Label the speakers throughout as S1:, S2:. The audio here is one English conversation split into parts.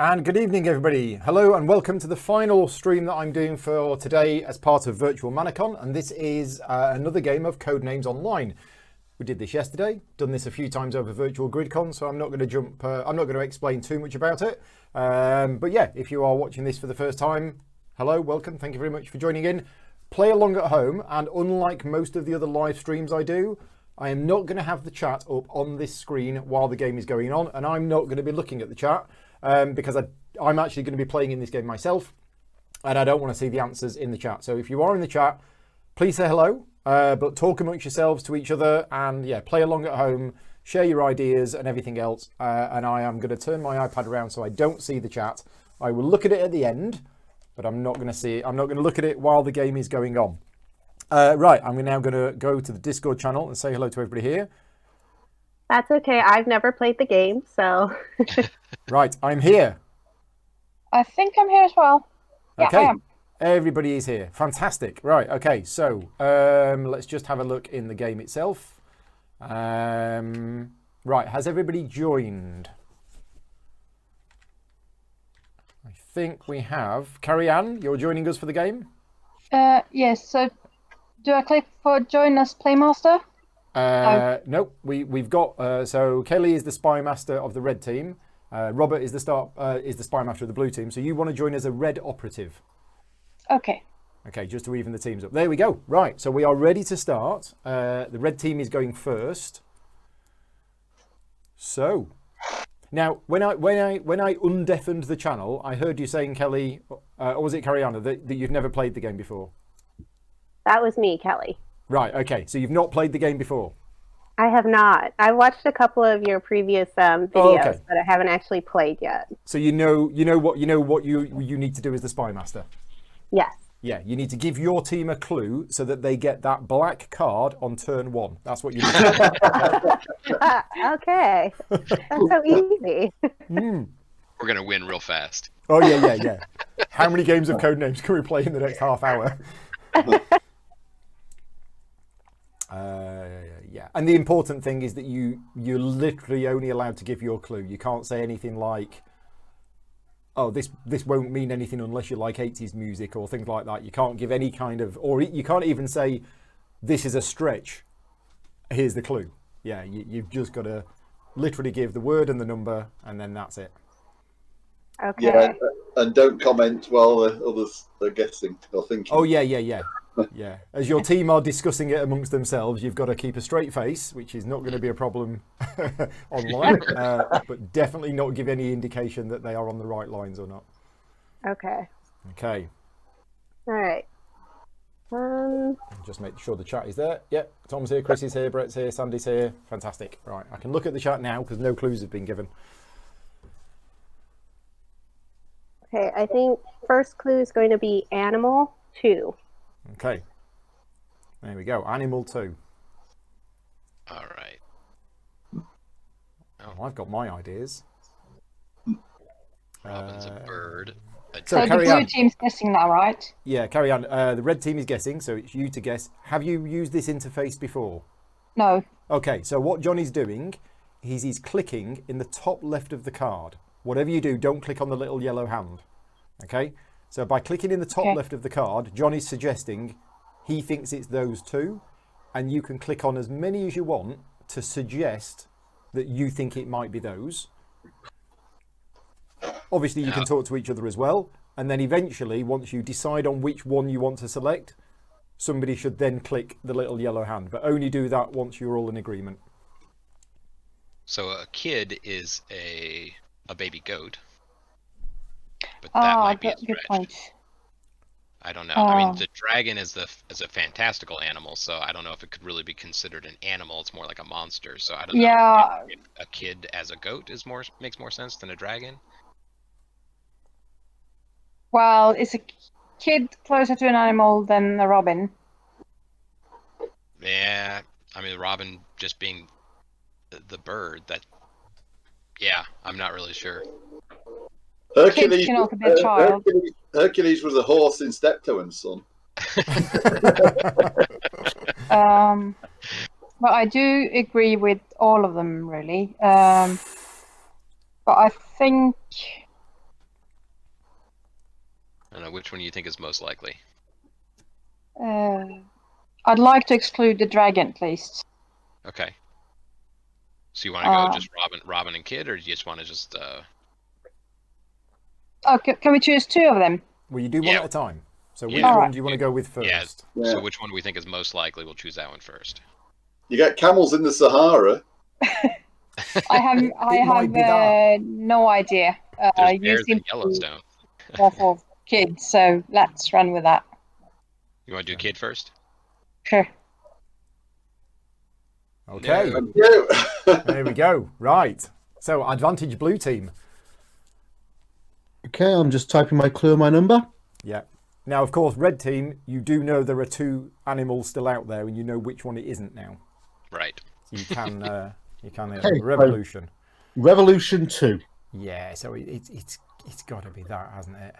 S1: And good evening, everybody. Hello and welcome to the final stream that I'm doing for today as part of Virtual ManorCon. And this is another game of Codenames Online. We did this yesterday, done this a few times over Virtual GridCon, so I'm not going to I'm not going to explain too much about it. But yeah, if you are watching this for the first time, hello, welcome. Thank you very much for joining in. Play along at home, and unlike most of the other live streams I do, I am not going to have the chat up on this screen while the game is going on, and I'm not going to be looking at the chat because I'm actually going to be playing in this game myself, and I don't want to see the answers in the chat. So if you are in the chat, please say hello, but talk amongst yourselves to each other, and yeah, play along at home, share your ideas and everything else. And I am going to turn my iPad around so I don't see the chat. I will look at it at the end, but I'm not going to see it. I'm not going to look at it while the game is going on. Right, I'm now going to go to the Discord channel and say hello to everybody here.
S2: That's okay. I've never played the game, so.
S1: Right, I'm here.
S3: I think I'm here as well. Yeah,
S1: Okay,
S3: I am.
S1: everybody is here. Fantastic. Right, okay, so let's just have a look in the game itself. Right, has everybody joined? I think we have. Carrie Ann, you're joining us for the game?
S3: Yes, so do I click for join as Playmaster?
S1: No, we've got so Kelly is the spy master of the red team. Robert is the spy master of the blue team. So you want to join as a red operative.
S3: Okay.
S1: Okay, just to even the teams up. There we go. Right, so we are ready to start. The red team is going first. So now, when I undeafened the channel, I heard you saying, Kelly, or was it Cariana, that you've never played the game before?
S2: That was me, Kelly.
S1: Right, okay, so you've not played the game before?
S2: I have not. I watched a couple of your previous videos, but I haven't actually played yet.
S1: So you know what you need to do as the spy master?
S2: Yes.
S1: Yeah, you need to give your team a clue so that they get that black card on turn 1. That's what you need to do.
S2: Okay. That's so easy.
S4: We're going to win real fast.
S1: Oh, yeah. How many games of Codenames can we play in the next half hour? Yeah, and the important thing is that you're literally only allowed to give your clue. You can't say anything like, oh, this won't mean anything unless you like 80s music or things like that. You can't give any kind of, or you can't even say, this is a stretch. Here's the clue. Yeah, you've just got to literally give the word and the number, and then that's it.
S2: Okay.
S5: Yeah, and don't comment while the others are guessing or thinking.
S1: Oh, yeah. Yeah. As your team are discussing it amongst themselves, you've got to keep a straight face, which is not going to be a problem online, but definitely not give any indication that they are on the right lines or not.
S2: Okay.
S1: Okay.
S2: All right.
S1: Just make sure the chat is there. Yep. Tom's here, Chris is here, Brett's here, Sandy's here. Fantastic. Right. I can look at the chat now because no clues have been given.
S2: Okay, I think first clue is going to be animal 2.
S1: Okay. There we go. Animal 2.
S4: All right.
S1: Oh, I've got my ideas.
S4: Robin's a bird.
S1: So
S3: the
S1: carry
S3: blue
S1: on.
S3: team's guessing now, right?
S1: Yeah, carry on. The red team is guessing, so it's you to guess. Have you used this interface before?
S3: No.
S1: Okay, so what Johnny's doing is he's clicking in the top left of the card. Whatever you do, don't click on the little yellow hand. Okay? So by clicking in the top left of the card, Johnny's suggesting he thinks it's those two, and you can click on as many as you want to suggest that you think it might be those. Obviously, you can talk to each other as well, and then eventually, once you decide on which one you want to select, somebody should then click the little yellow hand, but only do that once you're all in agreement.
S4: So a kid is a baby goat. But that might be a
S3: good
S4: stretch.
S3: point.
S4: I don't know. I mean, the dragon is a fantastical animal, so I don't know if it could really be considered an animal. It's more like a monster. So I don't know. If a kid as a goat makes more sense than a dragon.
S3: Well, is a kid closer to an animal than a robin?
S4: Yeah, I mean, robin just being the bird. Yeah, I'm not really sure.
S5: Hercules,
S3: can also be a child.
S5: Hercules was a horse in Steptoe and Son.
S3: But I do agree with all of them, really. But I think
S4: which one you think is most likely?
S3: I'd like to exclude the dragon, please.
S4: Okay. So you want to go just Robin and Kid, or do you just want to just?
S3: Oh, can we choose 2 of them?
S1: Well, you do one at a time. So which
S4: Yeah.
S1: one do you want to go with first?
S4: Yeah. So which one do we think is most likely? We'll choose that one first.
S5: You get camels in the Sahara.
S3: I have no idea.
S4: There's
S3: You
S4: bears
S3: seem
S4: in Yellowstone.
S3: more for kids, so let's run with that.
S4: You want to do Kid first?
S3: Sure.
S1: Okay.
S4: No.
S5: Thank you.
S1: There we go. Right. So advantage blue team.
S6: Okay, I'm just typing my clue and my number.
S1: Yeah. Now, of course, red team, you do know there are 2 animals still out there, and you know which one it isn't now.
S4: Right.
S1: So you can
S6: Okay,
S1: revolution.
S6: Revolution 2.
S1: Yeah. So it's got to be that, hasn't it?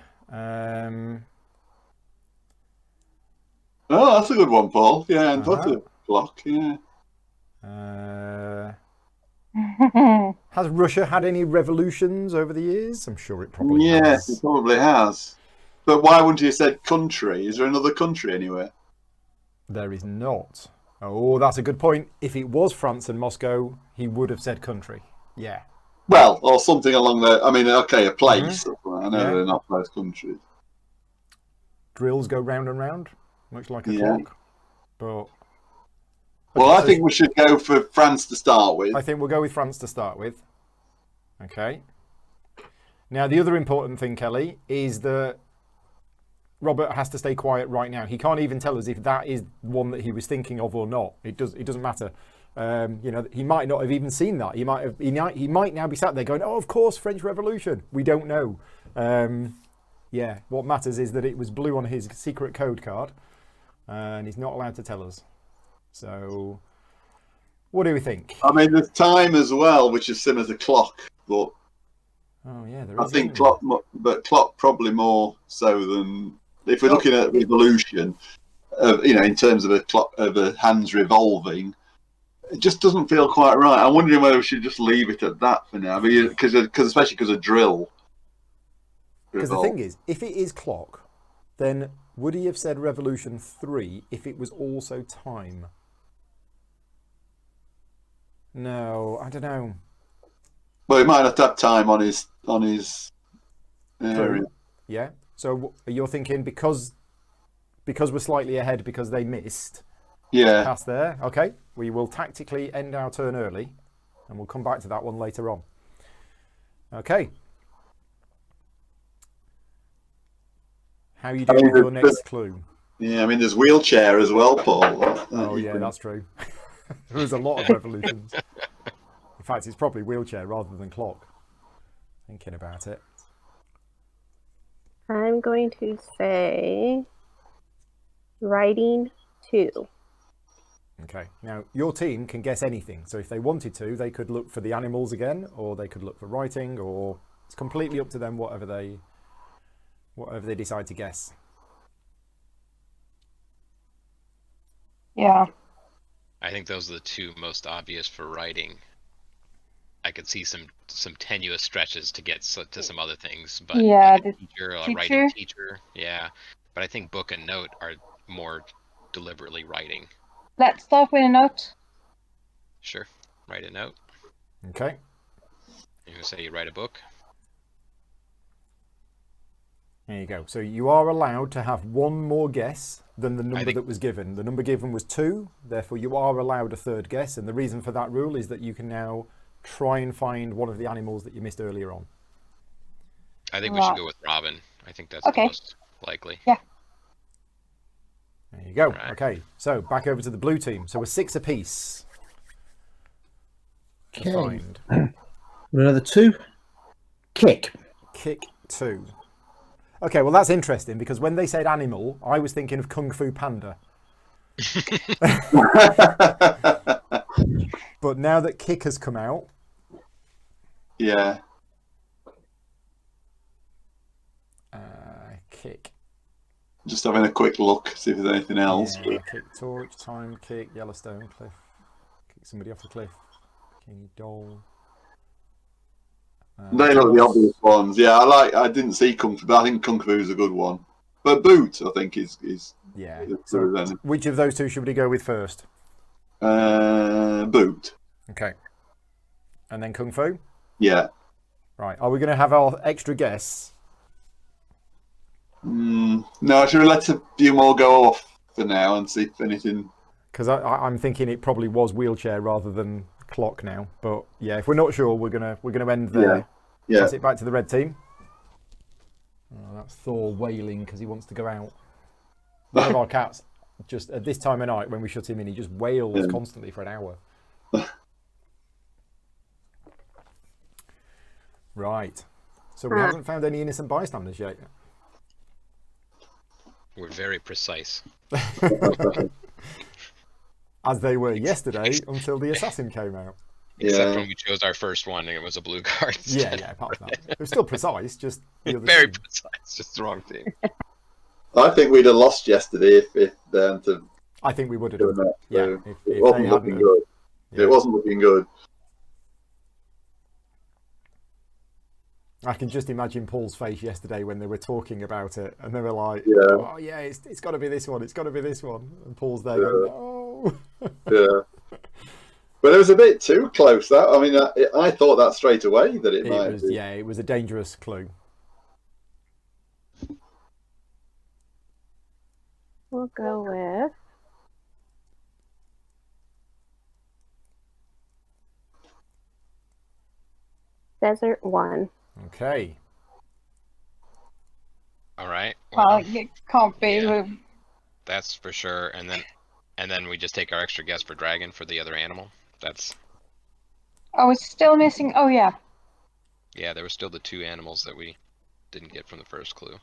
S5: Oh, that's a good one, Paul. Yeah, and that's a clock. Yeah.
S1: Has Russia had any revolutions over the years? I'm sure it probably has.
S5: Yes, it probably has. But why wouldn't you have said country? Is there another country anywhere?
S1: There is not. Oh, that's a good point. If it was France and Moscow, he would have said country. Yeah.
S5: Well, or something along the. I mean, okay, a place. I know they're not both countries.
S1: Drills go round and round, much like a clock. But
S5: well, I think we should go for France to start with.
S1: I think we'll go with France to start with. Okay. Now, the other important thing, Kelly, is that Robert has to stay quiet right now. He can't even tell us if that is one that he was thinking of or not. It doesn't matter. He might not have even seen that. He might now be sat there going, "Oh, of course, French Revolution." We don't know. What matters is that it was blue on his secret code card, and he's not allowed to tell us. So, what do we think?
S5: I mean, there's time as well, which is similar to clock, but
S1: there is.
S5: I think clock probably more so than if we're looking at revolution. In terms of a hands revolving, it just doesn't feel quite right. I'm wondering whether we should just leave it at that for now, especially because of drill.
S1: Because the thing is, if it is clock, then would he have said Revolution 3 if it was also time? No, I don't know.
S5: Well, he might have to have time on his area.
S1: Yeah. So you're thinking because we're slightly ahead because they missed.
S5: Yeah.
S1: Past there. Okay. We will tactically end our turn early, and we'll come back to that one later on. Okay. How are you doing with your next clue?
S5: Yeah, I mean, there's wheelchair as well, Paul.
S1: Oh, yeah, that's true. There is a lot of revolutions. In fact, it's probably wheelchair rather than clock. Thinking about it.
S2: I'm going to say writing 2.
S1: Okay. Now, your team can guess anything. So if they wanted to, they could look for the animals again, or they could look for writing, or it's completely up to them, whatever they decide to guess.
S3: Yeah.
S4: I think those are the 2 most obvious for writing. I could see some tenuous stretches to get to some other things, but like a writing teacher, But I think book and note are more deliberately writing.
S3: Let's start with a note.
S4: Sure, write a note.
S1: Okay.
S4: You gonna say you write a book?
S1: There you go. So you are allowed to have one more guess than the number that was given. The number given was 2, therefore you are allowed a third guess, and the reason for that rule is that you can now try and find one of the animals that you missed earlier on.
S4: I think we should go with Robin. I think that's the most likely.
S3: Yeah.
S1: There you go. Right. Okay, so back over to the blue team. So we're 6 apiece.
S6: Okay. Another 2. Kick
S1: 2. Okay, well that's interesting because when they said animal, I was thinking of Kung Fu Panda. But now that kick has come out, kick.
S5: Just having a quick look, see if there's anything else.
S1: Yeah, kick torch, time, kick, Yellowstone cliff, kick somebody off the cliff, King Doll.
S5: They look the obvious ones. Yeah, I didn't see Kung Fu, but I think Kung Fu is a good one. But boot, I think, is
S1: Yeah.
S5: so
S1: So which of those two should we go with first?
S5: boot.
S1: Okay. And then Kung Fu?
S5: Yeah.
S1: Right. Are we going to have our extra guess?
S5: No, should we let a few more go off for now and see if anything...
S1: Because I'm thinking it probably was wheelchair rather than clock now. But yeah, if we're not sure, we're gonna end there.
S5: Yeah.
S1: Pass it back to the red team. Oh, that's Thor wailing because he wants to go out. One of our cats, just at this time of night when we shut him in, he just wails constantly for an hour. Right. So we haven't found any innocent bystanders yet.
S4: We're very precise.
S1: As they were yesterday until the assassin came out.
S4: Except when we chose our first one and it was a blue card.
S1: Yeah, apart from that. It was still precise, just the other
S4: very
S1: team.
S4: precise, just the wrong team.
S5: I think we'd have lost yesterday if to
S1: I think we would have
S5: doing
S1: done.
S5: that.
S1: Yeah,
S5: So
S1: if
S5: it wasn't
S1: they
S5: looking
S1: hadn't
S5: good.
S1: Yeah.
S5: It wasn't looking good.
S1: I can just imagine Paul's face yesterday when they were talking about it, and they were like,
S5: Yeah.
S1: "Oh yeah, it's got to be this one. It's got to be this one." And Paul's there going, "No."
S5: Yeah. But it was a bit too close. That I mean, I thought that straight away that it might
S1: was,
S5: be.
S1: yeah, it was a dangerous clue.
S2: We'll go with Desert 1.
S1: Okay.
S4: All right.
S3: Well, it can't be.
S4: Yeah. That's for sure. And then we just take our extra guess for dragon for the other animal. That's
S3: Oh, it's still missing. Oh, yeah.
S4: yeah. There were still the two animals that we didn't get from the first clue.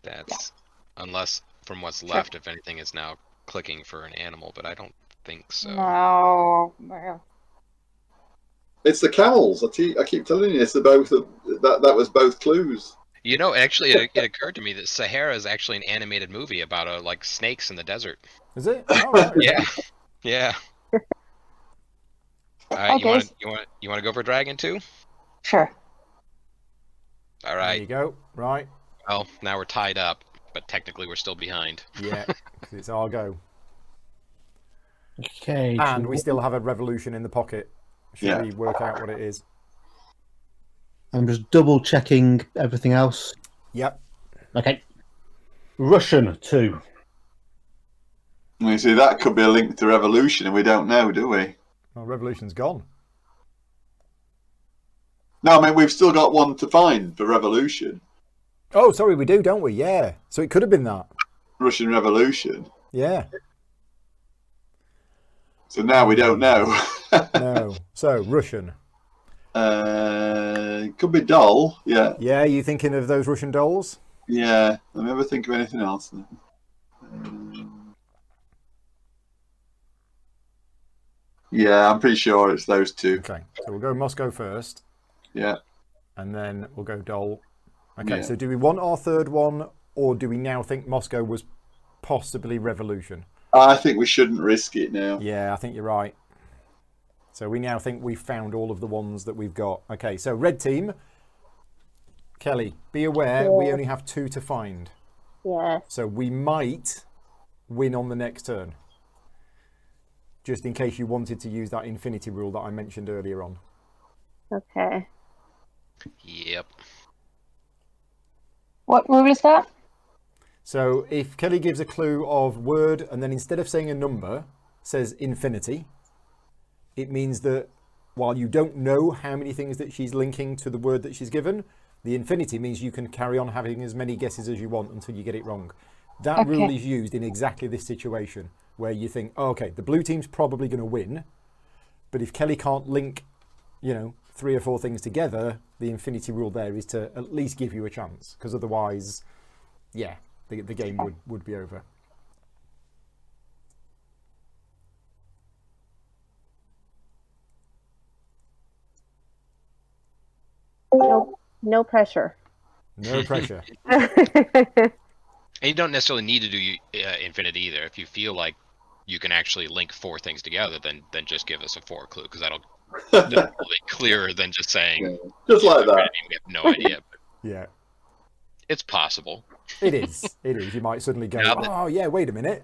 S4: That's unless from what's left, if anything, is now clicking for an animal, but I don't think so.
S3: No.
S5: It's the camels. I keep telling you, it's the both of that was both clues.
S4: You know, actually, it occurred to me that Sahara is actually an animated movie about like snakes in the desert.
S1: Is it? Oh, right.
S4: Yeah, yeah. All right,
S3: Okay.
S4: you want to go for dragon too?
S3: Sure.
S4: All
S1: There
S4: right.
S1: you go. Right.
S4: Well, now we're tied up, but technically we're still behind.
S1: Yeah, 'cause it's our go.
S6: Okay.
S1: And we still have a revolution in the pocket. Should
S5: Yeah.
S1: we work out what it is?
S6: I'm just double checking everything else.
S1: Yep.
S6: Okay. Russian 2.
S5: You see, that could be a link to revolution, and we don't know, do we?
S1: Well, revolution's gone.
S5: No, I mean we've still got one to find for revolution.
S1: Oh, sorry, we do, don't we? Yeah. So it could have been that.
S5: Russian Revolution.
S1: Yeah.
S5: So now we don't know.
S1: No. So Russian.
S5: Could be doll. Yeah.
S1: Yeah, you thinking of those Russian dolls?
S5: Yeah. Let me ever think of anything else. Then. Yeah, I'm pretty sure it's those two.
S1: Okay. So we'll go Moscow first,
S5: Yeah.
S1: and then we'll go doll. Okay.
S5: Yeah.
S1: So do we want our third one, or do we now think Moscow was possibly revolution?
S5: I think we shouldn't risk it now.
S1: Yeah, I think you're right. So we now think we've found all of the ones that we've got. Okay, so red team. Kelly, be aware we only have 2 to find.
S2: Yes.
S1: So we might win on the next turn. Just in case you wanted to use that infinity rule that I mentioned earlier on.
S2: Okay.
S4: Yep.
S3: What rule is that?
S1: So if Kelly gives a clue of word and then instead of saying a number says infinity, it means that while you don't know how many things that she's linking to the word that she's given, the infinity means you can carry on having as many guesses as you want until you get it wrong. That rule is used in exactly this situation where you think, oh, okay, the blue team's probably going to win, but if Kelly can't link, 3 or 4 things together, the infinity rule there is to at least give you a chance, because otherwise, yeah, the game would be over.
S2: No pressure.
S1: No pressure.
S4: And you don't necessarily need to do infinity either. If you feel like you can actually link 4 things together, then just give us a 4 clue, because that'll be clearer than just saying
S5: Just like that.
S4: infinity. We have no idea.
S1: Yeah.
S4: It's possible.
S1: It is. It is. You might suddenly go, oh yeah, wait a minute.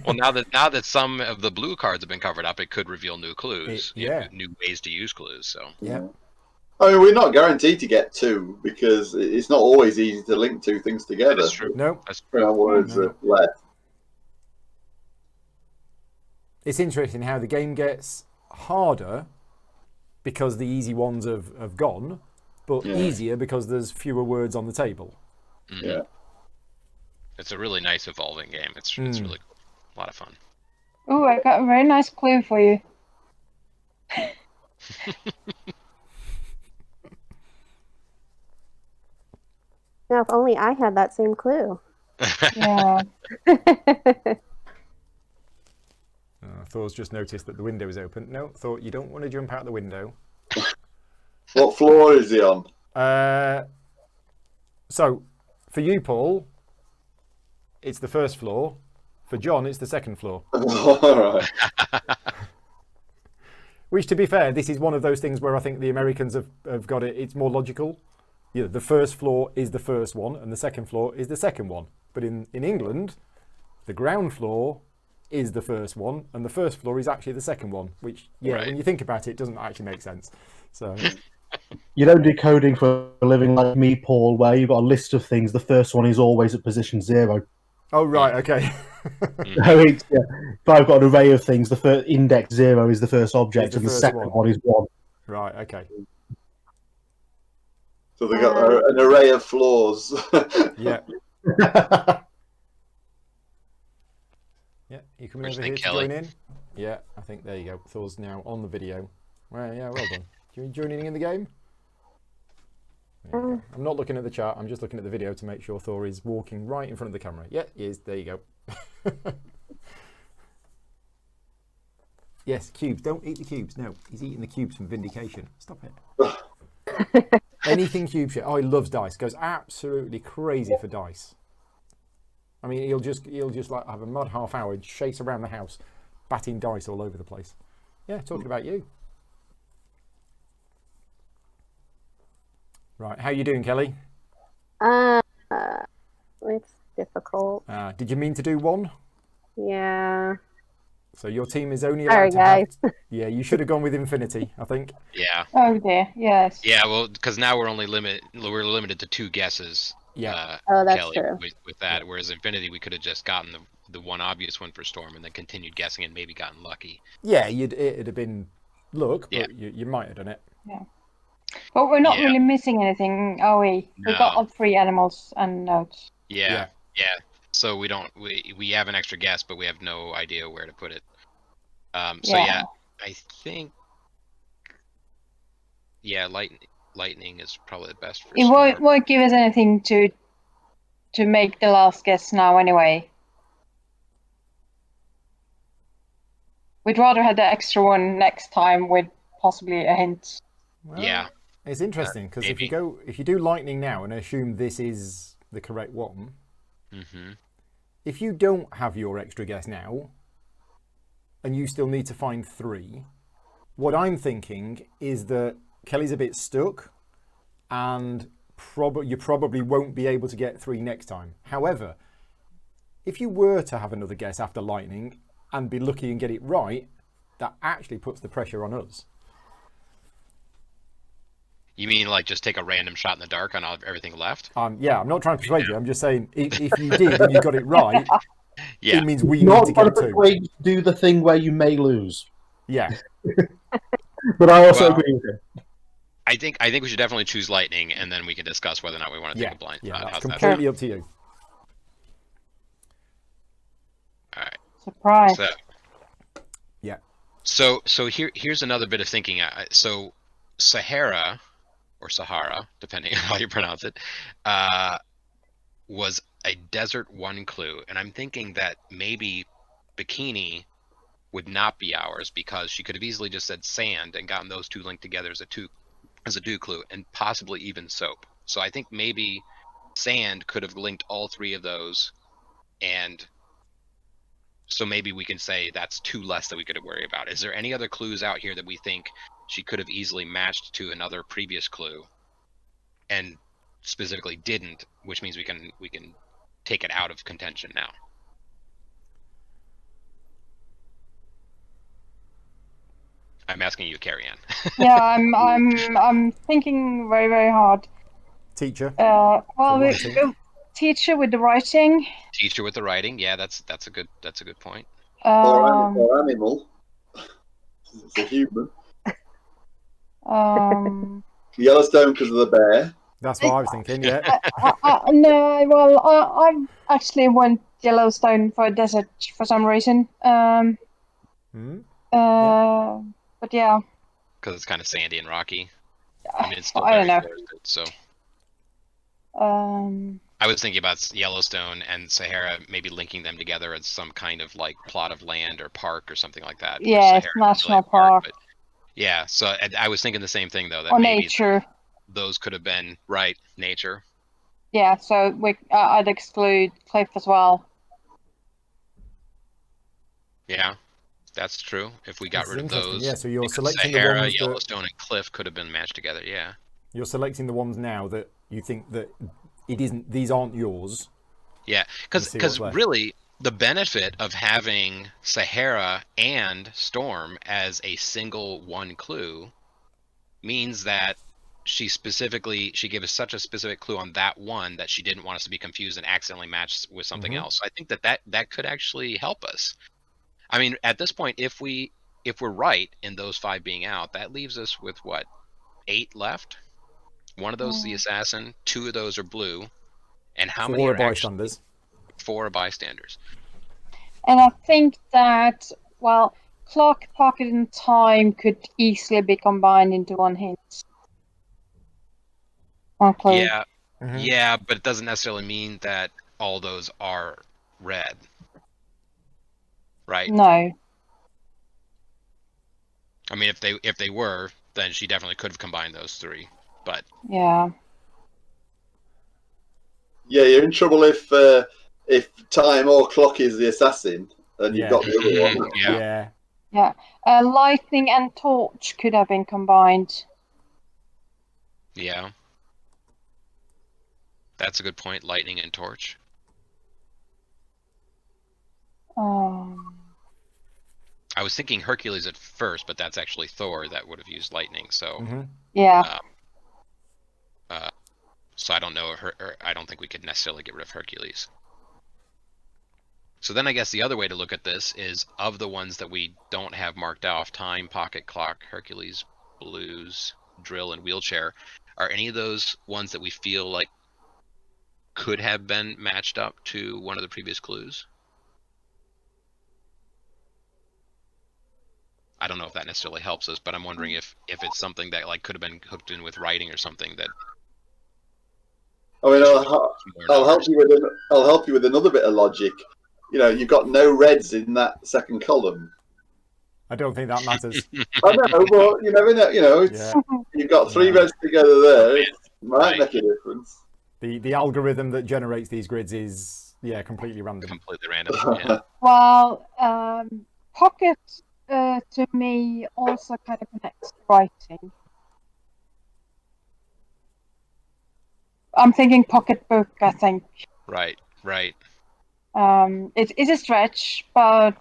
S4: Well, now that some of the blue cards have been covered up, it could reveal new clues. New ways to use clues. So
S1: yeah.
S5: I mean, we're not guaranteed to get 2 because it's not always easy to link 2 things together.
S4: That's true.
S1: No.
S4: That's true.
S5: Our words are left.
S1: It's interesting how the game gets harder because the easy ones have gone, but easier because there's fewer words on the table.
S4: Mm-hmm.
S5: Yeah.
S4: It's a really nice evolving game. It's really cool. A lot of fun.
S3: Oh, I got a very nice clue for you.
S2: Now, if only I had that same clue.
S3: Yeah.
S1: Thor's just noticed that the window is open. No, Thor, you don't want to jump out the window.
S5: What floor is he on?
S1: So, for you, Paul, it's the first floor. For John, it's the second floor.
S5: All right.
S1: Which, to be fair, this is one of those things where I think the Americans have got it. It's more logical. The first floor is the first one, and the second floor is the second one. But in England, the ground floor is the first one, and the first floor is actually the second one. Which, when you think about it, doesn't actually make sense. So.
S6: You don't do coding for a living like me, Paul, where you've got a list of things. The first one is always at position 0.
S1: Oh, right, okay.
S6: If I've got an array of things, the first index 0 is the first object, and the second one is 1.
S1: Right, okay.
S5: So they've got an array of floors.
S1: Yeah. Yeah, you coming over here to join in? Yeah, I think there you go. Thor's now on the video. Well, yeah, well done. Do you joining in the game? I'm not looking at the chat. I'm just looking at the video to make sure Thor is walking right in front of the camera. Yeah, he is. There you go. Yes, cubes. Don't eat the cubes. No, he's eating the cubes from Vindication. Stop it. Anything cube shit. Oh, he loves dice. Goes absolutely crazy for dice. I mean, he'll just like have a mad half hour and chase around the house, batting dice all over the place. Yeah, talking about you. Right, how you doing, Kelly?
S2: It's difficult.
S1: Did you mean to do 1?
S2: Yeah.
S1: So your team is only allowed to
S2: guys.
S1: Yeah, you should have gone with Infinity, I think.
S4: Yeah.
S3: Oh dear. Yes.
S4: Yeah, well, because now we're limited to 2 guesses.
S1: Yeah.
S2: That's
S4: Kelly,
S2: true.
S4: With that, whereas Infinity, we could have just gotten the one obvious one for Storm and then continued guessing and maybe gotten lucky.
S1: Yeah, it'd have been luck, but you might have done it.
S3: Yeah. But we're not really missing anything, are we?
S4: No.
S3: We've got all 3 animals and notes.
S4: Yeah. So we have an extra guess, but we have no idea where to put it. I think lightning is probably the best for
S3: It won't give us anything to make the last guess now anyway. We'd rather have the extra one next time with possibly a hint.
S1: Well,
S4: yeah.
S1: It's interesting because if you do lightning now and assume this is the correct one, if you don't have your extra guess now and you still need to find 3, what I'm thinking is that Kelly's a bit stuck and you probably won't be able to get 3 next time. However, if you were to have another guess after lightning and be lucky and get it right, that actually puts the pressure on us.
S4: You mean like just take a random shot in the dark on everything left?
S1: Yeah, I'm not trying to persuade you. I'm just saying if you did and you got it right, it means we need to get 2.
S6: Way to do the thing where you may lose.
S1: Yeah.
S6: But I also agree with him.
S4: I think we should definitely choose lightning, and then we can discuss whether or not we want to take a blind shot.
S1: Yeah, that's
S4: How's
S1: completely
S4: that?
S1: up to you.
S4: All right.
S3: Surprise.
S4: So here's another bit of thinking. So Sahara, or Sahara, depending on how you pronounce it, was a desert 1 clue, and I'm thinking that maybe bikini would not be ours because she could have easily just said sand and gotten those 2 linked together as a do clue, and possibly even soap. So I think maybe sand could have linked all 3 of those, and so maybe we can say that's 2 less that we could worry about. Is there any other clues out here that we think she could have easily matched to another previous clue and specifically didn't, which means we can take it out of contention now. I'm asking you, Carrie Ann.
S3: Yeah, I'm thinking very, very hard.
S1: Teacher.
S3: Well, teacher with the writing.
S4: Teacher with the writing. Yeah, that's a good point.
S5: Or animal. It's a human. Yellowstone because of the bear.
S1: That's what I was thinking. Yeah.
S3: No, well, I actually went Yellowstone for a desert for some reason. But yeah.
S4: Because it's kind of sandy and rocky. I mean, it's still
S3: I don't know.
S4: forested, so.
S3: Um.
S4: I was thinking about Yellowstone and Sahara, maybe linking them together as some kind of like plot of land or park or something like that.
S3: Yeah, it's national park.
S4: But yeah, so I was thinking the same thing though. That
S3: or
S4: maybe
S3: nature.
S4: Those could have been nature.
S3: Yeah, so I'd exclude cliff as well.
S4: Yeah, that's true. If we got
S1: That's
S4: rid of those,
S1: yeah. So you're selecting
S4: Sahara,
S1: the ones
S4: Yellowstone, and cliff could have been matched together. Yeah.
S1: You're selecting the ones now that you think that it isn't. These aren't yours.
S4: Yeah, because really the benefit of having Sahara and Storm as a single one clue means that she gave us such a specific clue on that one that she didn't want us to be confused and accidentally matched with something else. So I think that could actually help us. I mean, at this point, if we're right in those 5 being out, that leaves us with what, 8 left? One of those is the assassin, 2 of those are blue, and how many are bystanders? 4 are bystanders.
S3: And I think that, well, clock, pocket, and time could easily be combined into one hint. One clue.
S4: Yeah, yeah, but it doesn't necessarily mean that all those are red, right?
S3: No.
S4: I mean, if they were, then she definitely could have combined those 3. But
S3: yeah,
S5: you're in trouble if time or clock is the assassin, and you've got the other one.
S1: Yeah.
S3: Lightning and torch could have been combined.
S4: Yeah, that's a good point. Lightning and torch. I was thinking Hercules at first, but that's actually Thor that would have used lightning. So
S3: yeah.
S4: So I don't know I don't think we could necessarily get rid of Hercules. So then I guess the other way to look at this is, of the ones that we don't have marked off, time, pocket, clock, Hercules, blues, drill, and wheelchair, are any of those ones that we feel like could have been matched up to one of the previous clues? I don't know if that necessarily helps us, but I'm wondering if it's something that like could have been hooked in with writing or something that.
S5: I mean, I'll help you with another bit of logic. You know, you've got no reds in that second column.
S1: I don't think that matters.
S5: I know, but you never know. You know, you've got 3 reds together there. It might make a difference.
S1: The algorithm that generates these grids is completely random.
S4: Completely random. Yeah.
S3: Well, pocket to me also kind of connects to writing. I'm thinking pocketbook, I think.
S4: Right.
S3: It is a stretch, but.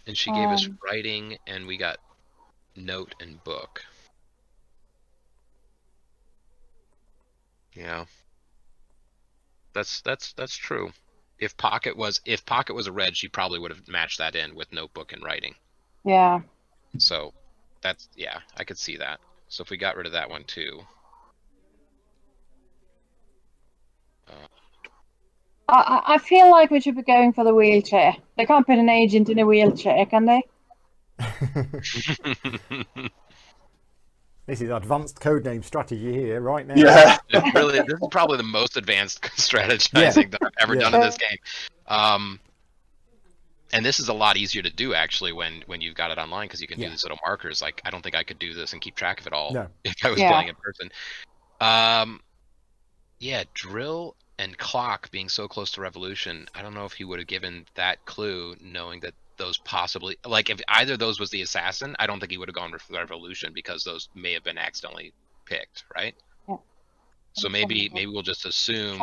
S4: And she gave us writing, and we got note and book. Yeah. That's true. If pocket was a red, she probably would have matched that in with notebook and writing.
S3: Yeah.
S4: So I could see that. So if we got rid of that one too.
S3: I feel like we should be going for the wheelchair. They can't put an agent in a wheelchair, can they?
S1: This is advanced codename strategy here, right now.
S5: Yeah.
S4: This is probably the most advanced strategizing that I've ever done in this game. And this is a lot easier to do actually when you've got it online, because you can do these little markers. Like, I don't think I could do this and keep track of it all if I was playing in person. Drill and clock being so close to revolution, I don't know if he would have given that clue, knowing that those possibly, like, if either of those was the assassin, I don't think he would have gone for revolution, because those may have been accidentally picked, right?
S3: Yeah.
S4: So maybe we'll just assume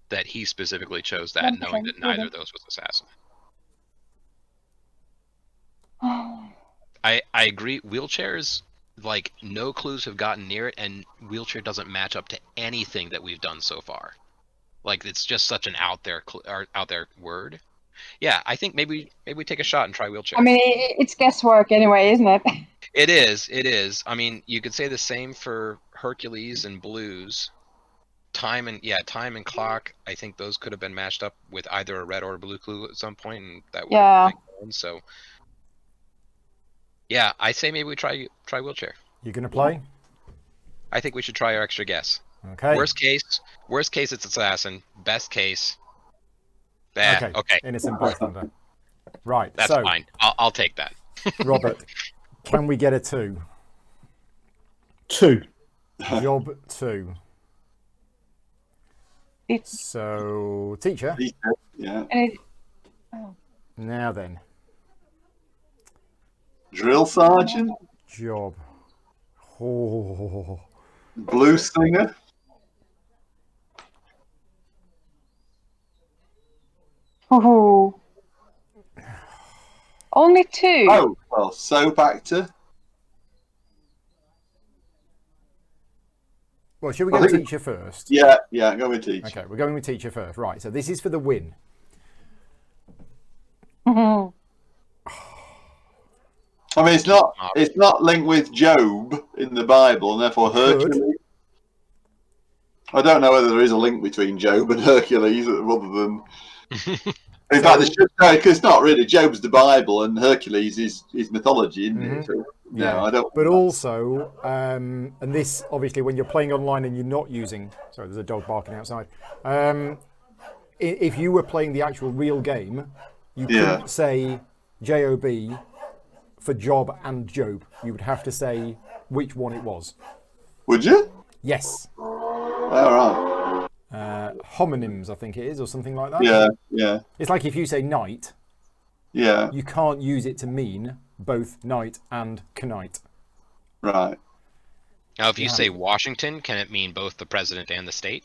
S4: that he specifically chose that, knowing that neither of those was assassin. I agree. Wheelchairs, like, no clues have gotten near it, and wheelchair doesn't match up to anything that we've done so far. Like, it's just such an out there word. Yeah, I think maybe we take a shot and try wheelchair.
S3: I mean, it's guesswork anyway, isn't it?
S4: It is. I mean, you could say the same for Hercules and Blues. Time and clock, I think those could have been matched up with either a red or a blue clue at some point, and that would have been going. So yeah, I say maybe we try wheelchair.
S1: You gonna play?
S4: I think we should try our extra guess.
S1: Okay.
S4: Worst case it's assassin. Best case, bad. Okay.
S1: Innocent bystander. Right.
S4: That's fine. I'll take that.
S1: Robert, can we get a 2?
S6: 2.
S1: Job 2. So, teacher.
S5: Yeah.
S1: Now then.
S5: Drill sergeant.
S1: Job. Oh.
S5: Blues singer.
S3: Oh. Only 2.
S5: Oh, well, soap actor.
S1: Well, should we go with teacher first?
S5: Yeah, go with teacher.
S1: Okay, we're going with teacher first. Right, so this is for the win.
S5: I mean, it's not linked with Job in the Bible, and therefore Hercules. I don't know whether there is a link between Job and Hercules, other than. In fact, because it's not really. Job's the Bible, and Hercules is mythology, isn't it? So, no, I don't.
S1: But also, and this obviously when you're playing online and you're not using. Sorry, there's a dog barking outside. If you were playing the actual real game, you couldn't say JOB for Job and Job. You would have to say which one it was.
S5: Would you?
S1: Yes.
S5: All right.
S1: Homonyms, I think it is, or something like that.
S5: Yeah.
S1: It's like if you say night.
S5: Yeah.
S1: You can't use it to mean both night and knight.
S5: Right.
S4: Now, if you say Washington, can it mean both the president and the state?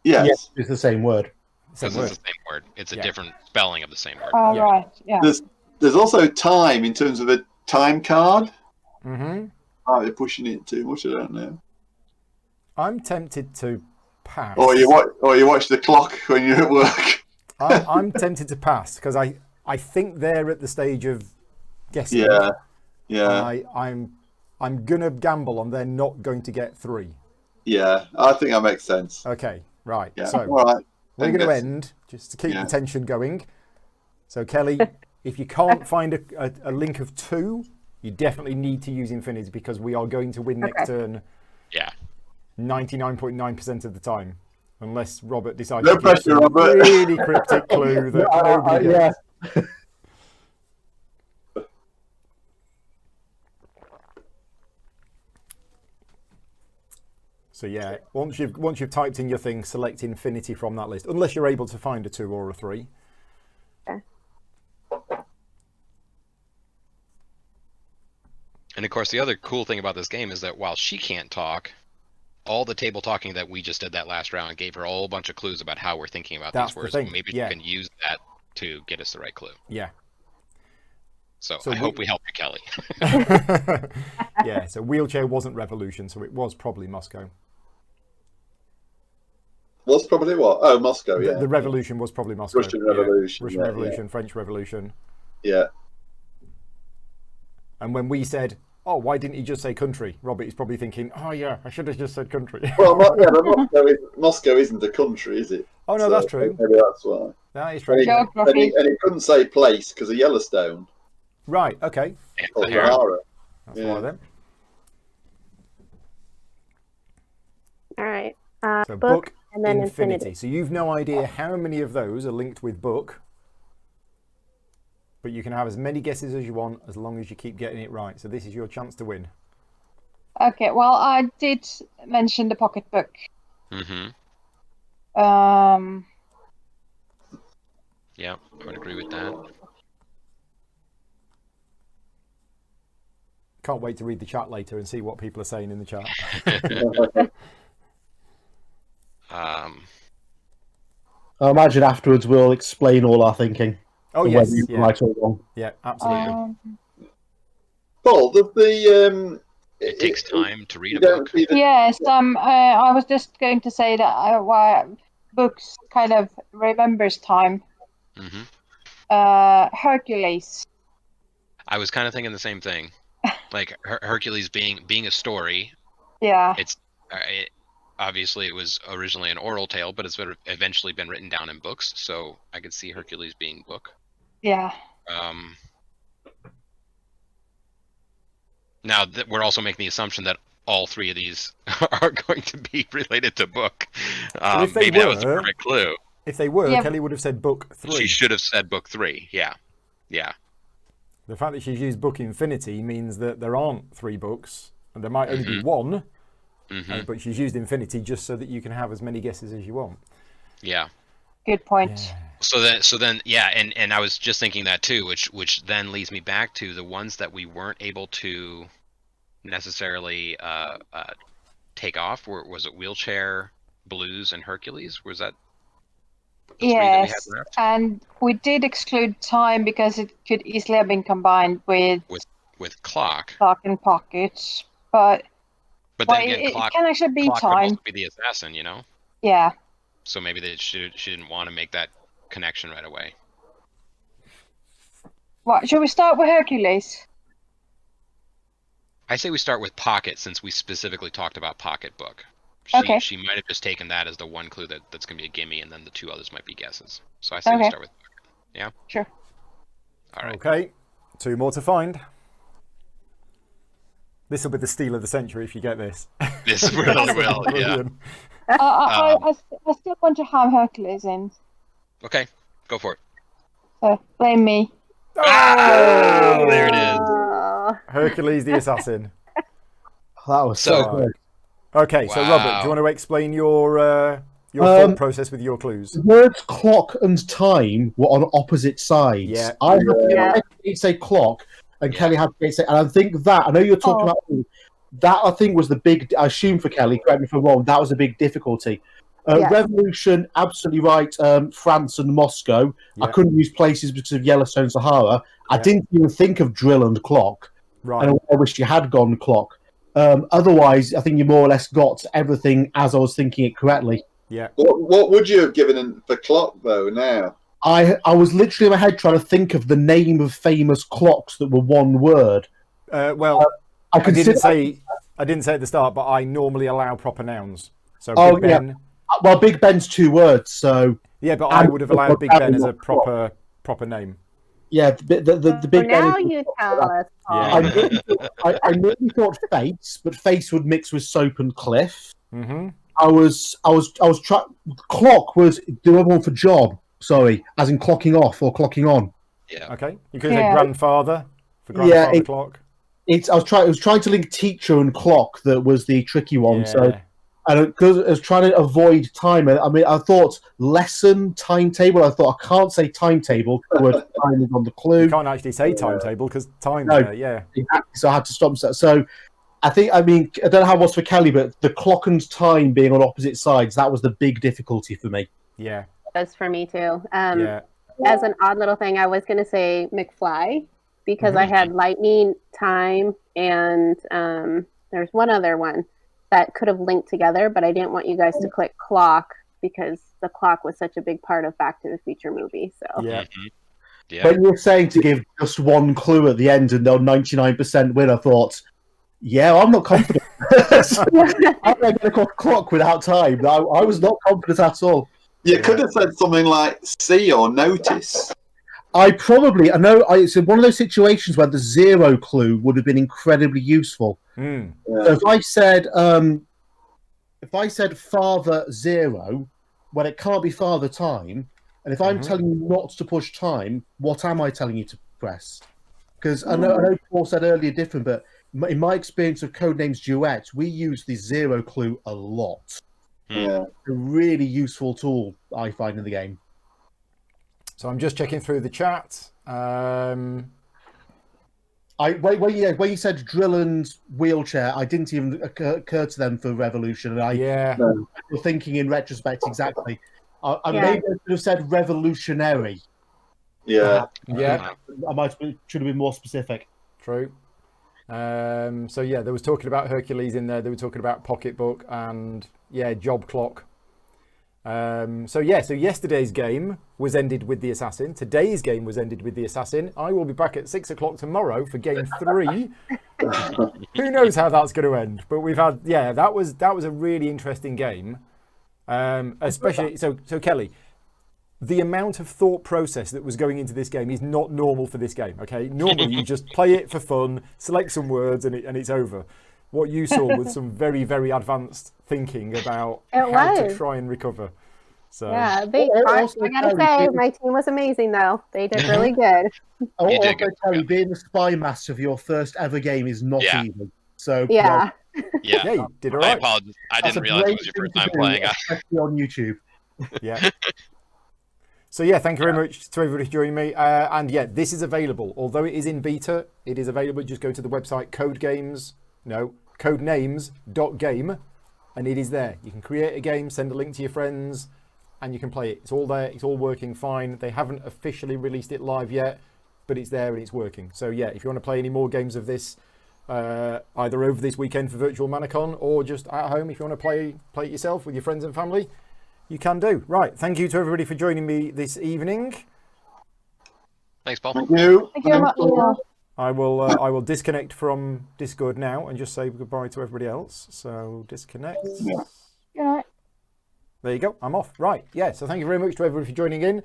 S5: Yes.
S6: It's the same word.
S4: Because it's the same word. It's a different spelling of the same word.
S3: Oh, right. Yeah.
S5: There's also time in terms of a time card.
S1: Mm-hmm.
S5: Are they pushing it too much? I don't know.
S1: I'm tempted to pass.
S5: Or you watch the clock when you're at work.
S1: I'm tempted to pass because I think they're at the stage of guessing.
S5: Yeah.
S1: I'm gonna gamble on they're not going to get 3.
S5: Yeah, I think that makes sense.
S1: Okay, right.
S5: Yeah.
S1: So
S5: all right.
S1: we're going to end just to keep the tension going. So Kelly, if you can't find a link of 2, you definitely need to use infinity because we are going to win next turn.
S4: Yeah.
S1: 99.9% of the time, unless Robert decides
S5: No
S1: to give
S5: pressure,
S1: some
S5: Robert.
S1: really cryptic clue that nobody gets. So yeah, once you've typed in your thing, select infinity from that list, unless you're able to find a 2 or a 3.
S2: Okay.
S4: And of course, the other cool thing about this game is that while she can't talk, all the table talking that we just did that last round gave her a whole bunch of clues about how we're thinking about these words. So maybe you can use that to get us the right clue.
S1: Yeah.
S4: So I hope we help you, Kelly.
S1: Yeah, so wheelchair wasn't revolution, so it was probably Moscow.
S5: Was probably what? Oh, Moscow, yeah.
S1: The revolution was probably Moscow.
S5: Russian Revolution.
S1: Russian Revolution, French Revolution.
S5: Yeah.
S1: And when we said, oh, why didn't he just say country? Robert is probably thinking, oh yeah, I should have just said country.
S5: Well, but Moscow isn't a country, is it?
S1: Oh no, that's true.
S5: Maybe that's why.
S1: That is true.
S5: And he couldn't say place because of Yellowstone.
S1: Right, okay.
S5: Or Sahara.
S1: That's why then.
S2: All right.
S1: So
S2: book and then infinity.
S1: So you've no idea how many of those are linked with book. But you can have as many guesses as you want as long as you keep getting it right. So this is your chance to win.
S3: Okay, well, I did mention the pocketbook.
S4: Mm-hmm. Yeah, I would agree with that.
S1: Can't wait to read the chat later and see what people are saying in the chat.
S6: I imagine afterwards we'll explain all our thinking.
S1: Oh yes,
S6: yeah. Right or wrong.
S1: Yeah, absolutely.
S5: Paul,
S4: it takes time to read a book.
S3: Yes, I was just going to say that books kind of remembers time.
S4: Mm-hmm.
S3: Hercules.
S4: I was kind of thinking the same thing. Like Hercules being a story.
S3: Yeah.
S4: Obviously it was originally an oral tale, but it's eventually been written down in books. So I could see Hercules being book.
S3: Yeah.
S4: Now we're also making the assumption that all three of these are going to be related to book.
S1: If they
S4: maybe
S1: were,
S4: that was the perfect clue.
S1: If they were, Kelly would have said book 3.
S4: She should have said book 3. Yeah. Yeah.
S1: The fact that she's used book infinity means that there aren't 3 books, and there might only be 1. But she's used infinity just so that you can have as many guesses as you want.
S4: Yeah.
S3: Good point.
S1: Yeah.
S4: So then, yeah, and I was just thinking that too, which then leads me back to the ones that we weren't able to necessarily take off. Was it Wheelchair, Blues, and Hercules? Was that the 3 that we had left?
S3: And we did exclude time because it could easily have been combined with
S4: Clock.
S3: Clock and Pocket, but
S4: then again,
S3: it
S4: Clock
S3: can actually be
S4: Clock
S3: time.
S4: could also be the assassin, you know.
S3: Yeah.
S4: So maybe she didn't want to make that connection right away.
S3: What, should we start with Hercules?
S4: I say we start with Pocket, since we specifically talked about Pocketbook.
S3: Okay.
S4: She might have just taken that as the one clue that's going to be a gimme, and then the 2 others might be guesses. So I say we start with Pocket. Yeah?
S3: Sure.
S4: All right.
S1: Okay, 2 more to find. This will be the steal of the century if you get this.
S4: This really will, yeah.
S3: I still want to have Hercules in.
S4: Okay, go for it.
S3: So, blame me.
S4: Oh, there it is.
S1: Hercules the assassin.
S6: That was so good.
S1: Okay, so Robert, do you want to explain your thought process with your clues?
S6: The words clock and time were on opposite sides.
S1: Yeah.
S6: I had to say clock, and Kelly had to say, and I think that, I know you're talking about that, I think was the big, I assume for Kelly, correct me if I'm wrong, that was a big difficulty. Revolution, absolutely right, France and Moscow. I couldn't use places because of Yellowstone, Sahara. I didn't even think of drill and clock.
S1: Right.
S6: And I wish you had gone clock. Otherwise, I think you more or less got everything as I was thinking it correctly.
S1: Yeah.
S5: What would you have given for clock, though, now?
S6: I was literally in my head trying to think of the name of famous clocks that were one word. I didn't say at the start, but I normally allow proper nouns. So Big Ben. Yeah. Well, Big Ben's 2 words, so
S1: yeah, but I would have allowed Big Ben as a proper name.
S6: Yeah, the Big Ben.
S2: Now you tell us.
S1: Yeah.
S6: I nearly thought face, but face would mix with soap and cliff.
S1: Mm-hmm.
S6: I was trying. Clock was the other one for job. Sorry, as in clocking off or clocking on.
S4: Yeah.
S1: Okay. You could say grandfather for grandfather clock.
S6: I was trying to link teacher and clock. That was the tricky one.
S1: Yeah.
S6: So, and because I was trying to avoid time. I mean, I thought lesson timetable. I thought I can't say timetable. The word time is on the clue.
S1: You can't actually say timetable because time's there. Yeah.
S6: Exactly. So I had to stop. So I don't know how it was for Kelly, but the clock and time being on opposite sides, that was the big difficulty for me.
S1: Yeah.
S2: That's for me too. As an odd little thing, I was going to say McFly because I had lightning, time, and there's one other one that could have linked together, but I didn't want you guys to click clock because the clock was such a big part of Back to the Future movie. So
S1: yeah.
S4: Yeah.
S6: When you were saying to give just one clue at the end and they'll 99% win, I thought, yeah, I'm not confident. I'm going to call clock without time. I was not confident at all.
S5: You could have said something like see or notice.
S6: It's one of those situations where the 0 clue would have been incredibly useful.
S1: Mm.
S5: Yeah.
S6: So if I said father 0, well, it can't be father time. And if I'm telling you not to push time, what am I telling you to press? Because I know Paul said earlier different, but in my experience of Codenames Duet, we use the 0 clue a lot.
S5: Yeah.
S6: A really useful tool, I find, in the game.
S1: So I'm just checking through the chat.
S6: I When you said drill and wheelchair, I didn't even occur to them for Revolution. And I'm thinking in retrospect exactly. I maybe I should have said revolutionary.
S5: Yeah.
S6: I should have been more specific.
S1: True. So yeah, there was talking about Hercules in there. They were talking about Pocketbook and Job Clock. So yesterday's game was ended with the Assassin. Today's game was ended with the Assassin. I will be back at 6 o'clock tomorrow for game 3. Who knows how that's going to end? But we've had that was a really interesting game. Especially so Kelly, the amount of thought process that was going into this game is not normal for this game. Okay, normally you just play it for fun, select some words, and it's over. What you saw was some very, very advanced thinking about how to try and recover. So
S2: yeah, I gotta say, my team was amazing though. They did really good.
S6: Being the spy master of your first ever game is not easy. So
S2: yeah,
S1: you did all right.
S4: I apologize. I didn't realize it was your first time playing.
S6: Especially on YouTube.
S1: Yeah. So yeah, thank you very much to everybody joining me. And yeah, this is available. Although it is in beta, it is available. Just go to the website codenames.game, and it is there. You can create a game, send a link to your friends, and you can play it. It's all there. It's all working fine. They haven't officially released it live yet, but it's there and it's working. So yeah, if you want to play any more games of this, either over this weekend for Virtual ManorCon or just at home, if you want to play it yourself with your friends and family, you can do. Right. Thank you to everybody for joining me this evening.
S4: Thanks, Paul.
S5: Thank you.
S3: Thank you very much.
S1: I will disconnect from Discord now and just say goodbye to everybody else. So disconnect.
S5: Yeah.
S3: Good night.
S1: There you go. I'm off. Right. Yeah. So thank you very much to everybody for joining in.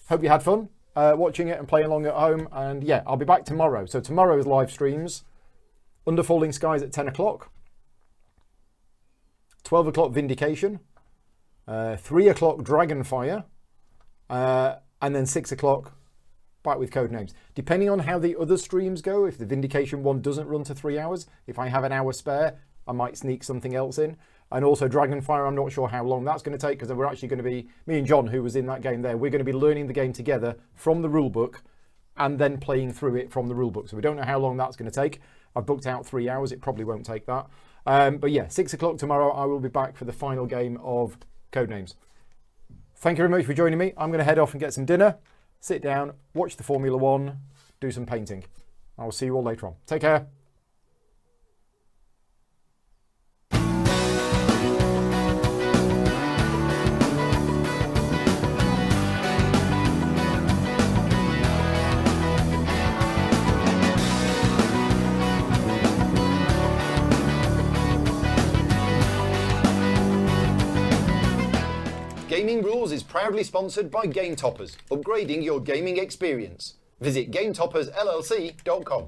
S1: Hope you had fun watching it and playing along at home. And yeah, I'll be back tomorrow. So tomorrow's live streams: Under Falling Skies at 10 o'clock, 12 o'clock Vindication, 3 o'clock Dragonfire, and then 6 o'clock back with Codenames. Depending on how the other streams go, if the Vindication one doesn't run to 3 hours, if I have an hour spare, I might sneak something else in. And also Dragonfire, I'm not sure how long that's going to take, because we're actually going to be, me and John, who was in that game there, we're going to be learning the game together from the rulebook and then playing through it from the rulebook. So we don't know how long that's going to take. I've booked out 3 hours. It probably won't take that. But yeah, 6 o'clock tomorrow, I will be back for the final game of Codenames. Thank you very much for joining me. I'm going to head off and get some dinner, sit down, watch the Formula One, do some painting. I will see you all later on. Take care. Gaming Rules is proudly sponsored by Game Toppers, upgrading your gaming experience. Visit GameToppersLLC.com.